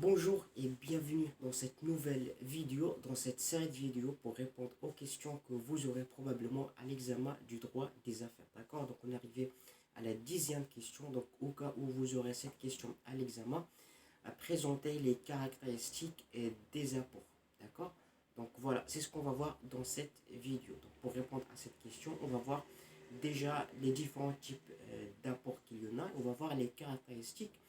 Bonjour et bienvenue dans cette nouvelle vidéo, dans cette série de vidéos pour répondre aux questions que vous aurez probablement à l'examen du droit des affaires. D'accord? Donc on est arrivé à la 10e question. Donc au cas où vous aurez cette question à l'examen, à présenter les caractéristiques des apports. D'accord? Donc voilà, c'est ce qu'on va voir dans cette vidéo. Donc pour répondre à cette question, on va voir déjà les différents types d'apports qu'il y en a. On va voir les caractéristiques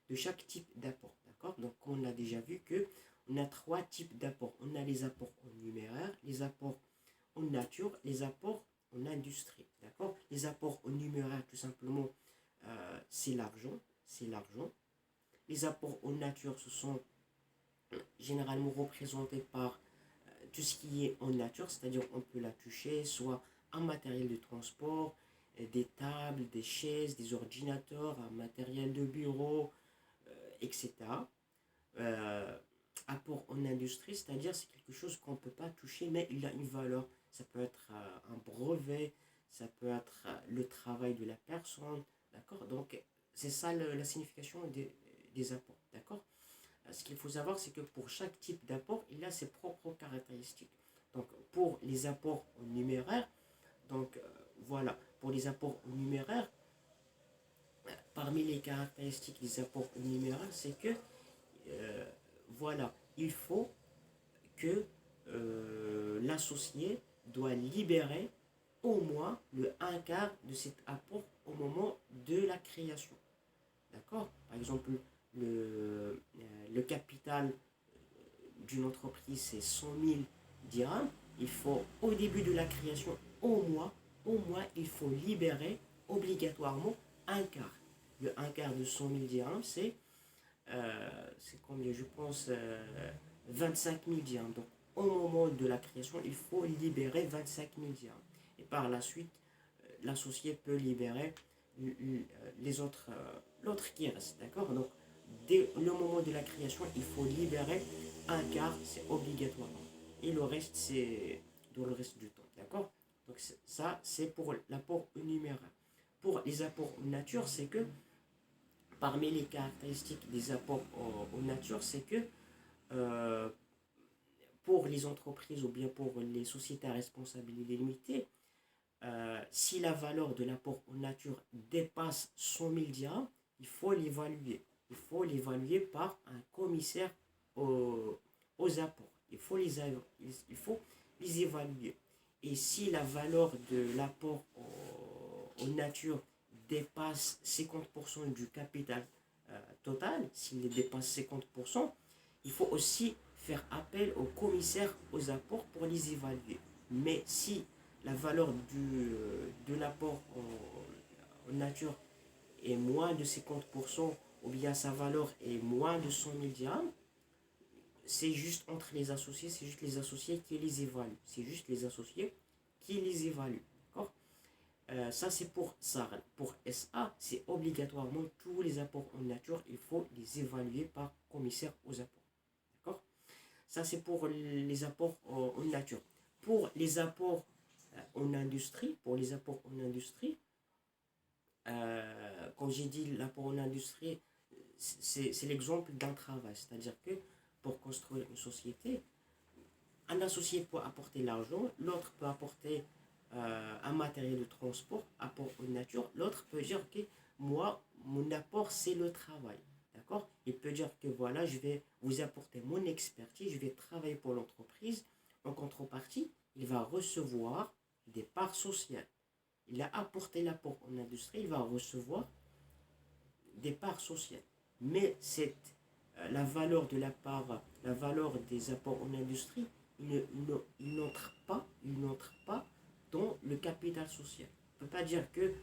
de chaque type d'apport. D'accord? Donc on a déjà vu que on a trois types d'apports. On a les apports en numéraire, les apports en nature, les apports en industrie. D'accord? Les apports en numéraire, tout simplement, c'est l'argent. C'est l'argent. Les apports en nature, ce sont généralement représentés par tout ce qui est en nature, c'est-à-dire on peut la toucher, soit un matériel de transport, des tables, des chaises, des ordinateurs, un matériel de bureau, etc. Euh, Apport en industrie, c'est-à-dire c'est quelque chose qu'on ne peut pas toucher, mais il a une valeur. Ça peut être un brevet, ça peut être le travail de la personne, d'accord? Donc, c'est ça la signification des apports, d'accord? Ce qu'il faut savoir, c'est que pour chaque type d'apport, il a ses propres caractéristiques. Donc, pour les apports en numéraire, donc voilà, pour les apports en numéraire, parmi les caractéristiques des apports en numéraire, c'est que euh, voilà, il faut que l'associé doit libérer au moins le un quart de cet apport au moment de la création. D'accord? Par exemple, le capital d'une entreprise, c'est 100 000 dirhams. Il faut, au début de la création, au moins, il faut libérer obligatoirement un quart. Le un quart de 100 000 dirhams, c'est combien? Je pense 25 000 dirhams. Donc, au moment de la création, il faut libérer 25 000 dirhams. Et par la suite, l'associé peut libérer les autres, l'autre qui reste. D'accord? Donc, dès le moment de la création, il faut libérer un quart, c'est obligatoire. Et le reste, c'est dans le reste du temps. D'accord? Donc, ça, c'est pour l'apport numéraire. Pour les apports nature, c'est que parmi les caractéristiques des apports en nature, c'est que euh, pour les entreprises ou bien pour les sociétés à responsabilité limitée, si la valeur de l'apport en nature dépasse 100 000 dirhams, il faut l'évaluer. Il faut l'évaluer par un commissaire aux apports. Il faut les évaluer. Et si la valeur de l'apport en nature dépasse 50% du capital total, s'il dépasse 50%, il faut aussi faire appel au commissaire aux apports pour les évaluer. Mais si la valeur de l'apport en nature est moins de 50%, ou bien sa valeur est moins de 100 000 dirhams, c'est juste entre les associés, c'est juste les associés qui les évaluent. C'est juste les associés qui les évaluent. D'accord? Ça, c'est pour SARL. Pour SA, c'est obligatoirement tous les apports en nature, il faut les évaluer par commissaire aux apports. D'accord? Ça, c'est pour les apports en nature. Pour les apports en industrie, quand j'ai dit l'apport en industrie, c'est l'exemple d'un travail. C'est-à-dire que pour construire une société, un associé peut apporter l'argent, l'autre peut apporter un matériel de transport, apport en nature, l'autre peut dire que moi, mon apport, c'est le travail. D'accord? Il peut dire que voilà, je vais vous apporter mon expertise, je vais travailler pour l'entreprise. En contrepartie, il va recevoir des parts sociales. Il a apporté l'apport en industrie, il va recevoir des parts sociales. Mais la valeur de la part, la valeur des apports en industrie, il n'entre pas dans le capital social. On ne peut pas dire que,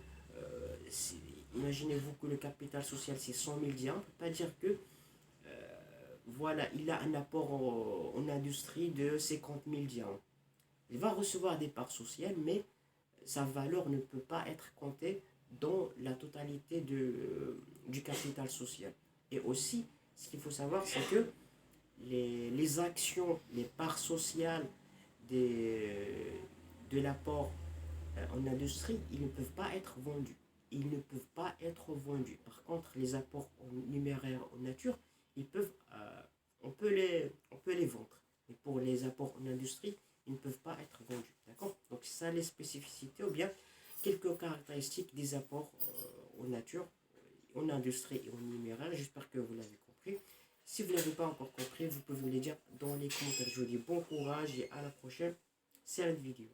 imaginez-vous que le capital social c'est 100 000 dirhams, on ne peut pas dire que, voilà, il a un apport en industrie de 50 000 dirhams. Il va recevoir des parts sociales, mais sa valeur ne peut pas être comptée dans la totalité du capital social. Et aussi, ce qu'il faut savoir, c'est que les actions, les parts sociales de l'apport en industrie, ils ne peuvent pas être vendus. Ils ne peuvent pas être vendus. Par contre, les apports en numéraire en nature, ils peuvent on peut les vendre. Mais pour les apports en industrie, ils ne peuvent pas être vendus. D'accord? Donc, c'est ça les spécificités ou bien quelques caractéristiques des apports en nature, en industrie et en numéraire. J'espère que vous l'avez compris. Si vous ne l'avez pas encore compris, vous pouvez me le dire dans les commentaires. Je vous dis bon courage et à la prochaine série de vidéos.